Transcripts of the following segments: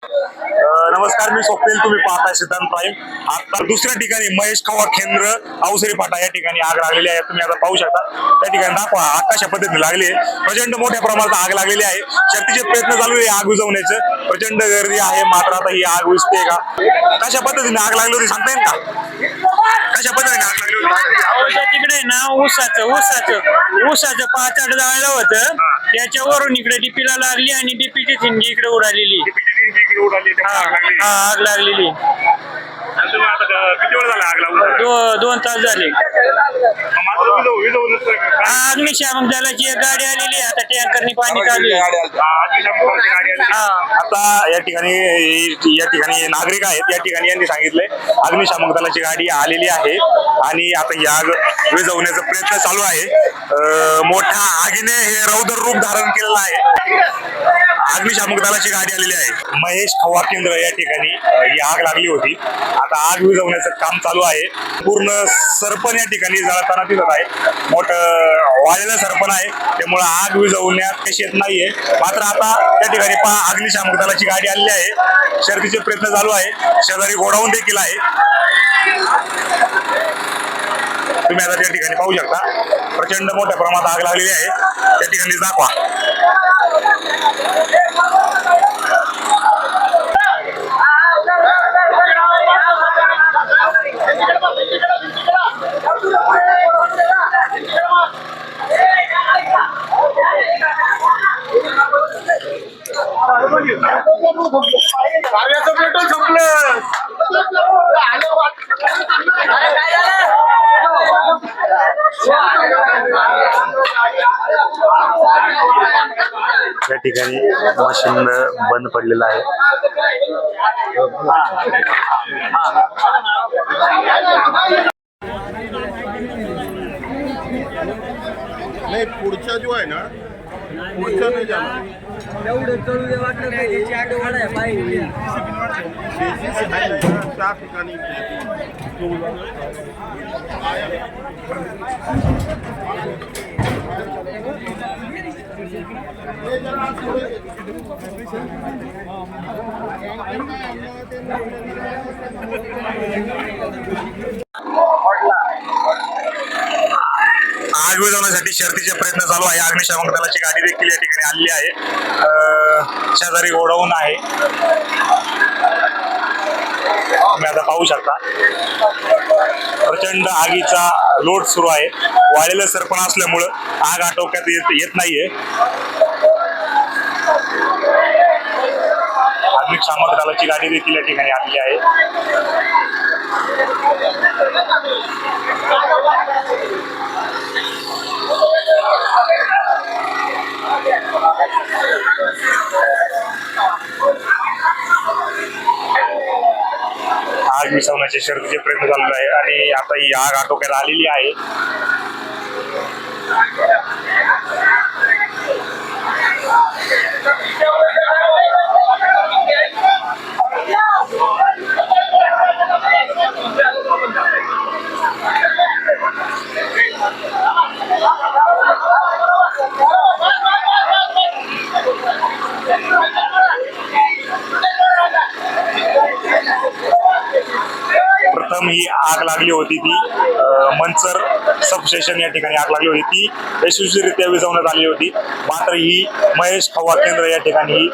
नमस्कार, मी स्वप्नील. तुम्ही पाहताय सिद्धांत प्राईम. आता दुसऱ्या ठिकाणी महेश खवा केंद्र अवसरी फाटा या ठिकाणी आग लागलेली आहे. तुम्ही आता पाहू शकता त्या ठिकाणी दाखवा आग कशा पद्धतीने लागली आहे. प्रचंड मोठ्या प्रमाणात आग लागलेली आहे. शक्तीचे प्रयत्न चालू आहे आग विझवण्याचं. प्रचंड गर्दी आहे, मात्र आता ही आग विझते का? कशा पद्धतीने आग लागली होती सांगता येईल का? कशा पद्धतीने आग लागली होती? तिकडे ना ऊसाचं पाचाड जाळलं होतं. त्याच्यावरून इकडे डीपीला लागली आणि डीपीची थिंडी इकडे उडालेली. आग लागलेली. किती वेळ झाला आग लागून? 2 तास झाले. अग्निशामक दलाची एक गाडी आलेली, आता टँकरनी पाणी चालू आहे. आता या ठिकाणी नागरिक आहेत. या ठिकाणी यांनी सांगितलंय अग्निशामक दलाची गाडी आलेली आहे आणि आता ही आग विझवण्याचा प्रयत्न चालू आहे. मोठ्या आगीने हे रौद्र रूप धारण केलेलं आहे. अग्निशामक दलाची गाडी आलेली आहे. महेश खवा केंद्र या ठिकाणी ही आग लागली होती. आता आग विझवण्याचं काम चालू आहे. पूर्ण सरपण या ठिकाणी जळताना दिसत आहे. मोठं वाळलेलं सरपण आहे, त्यामुळे आग विझवण्यात कशी येत नाहीये. मात्र आता त्या ठिकाणी पहा अग्निशामक दलाची गाडी आलेली आहे. शर्थीचे प्रयत्न चालू आहे. शेजारी गोडाऊन देखील आहे. तुम्ही आता त्या ठिकाणी पाहू शकता प्रचंड मोठ्या प्रमाणात आग लागलेली आहे. त्या ठिकाणी दाखवा. पेट्रोल संपलं. या ठिकाणी मशीन बंद पडलेलं आहे. नाही पुढचा जो आहे ना पुढचा नाही जाणार एवढं चढू दे वाटलं त्याची आठ वाढाय पाहिजे. त्या ठिकाणी आग विझवण्यासाठी शर्थीचे प्रयत्न चालू आहे. अग्निशामक दलाची गाडी देखील या ठिकाणी आलेली आहे. शेजारी गोडाऊन आहे. तुम्ही आता पाहू शकता प्रचंड आगीचा लोट सुरू आहे. वाळलेलं सरपण असल्यामुळं आग आटोक्यात येत नाहीये. अग्निशामक दलाची गाडी देखील या ठिकाणी आलेली आहे. आग विझवण्याचे शर्थीचे प्रयत्न चालू आहे आणि आता ही आग आटोक्यात आलेली आहे. प्रथम ही आग लागली होती ती मंचर सबस्टेशन या ठिकाणी आग लागली होती. ती यशस्वीरित्या विझवण्यात आली होती. मात्र ही महेश खवा केंद्र या ठिकाणी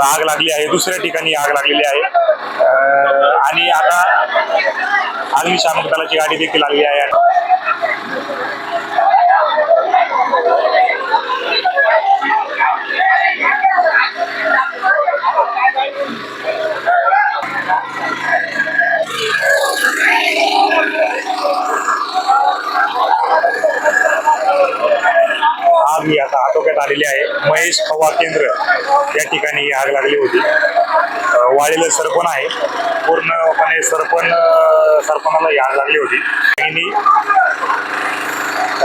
आग लागली आहे. दुसऱ्या ठिकाणी आग लागलेली आहे आणि आता अग्निशामक दलाची गाडी देखील आलेली आहे. आग ही आता आटोक्यात आलेली आहे. महेश खवा केंद्र या ठिकाणी आग लागली होती. वाळलेलं सरपण आहे. पूर्णपणे सरपणाला आग लागली होती. त्यांनी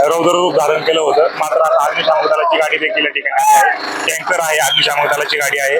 रौद्र रूप धारण केलं होतं. मात्र आता अग्निशामक दलाची गाडी देखील या ठिकाणी आहे. टँकर आहे. अग्निशामक दलाची गाडी आहे.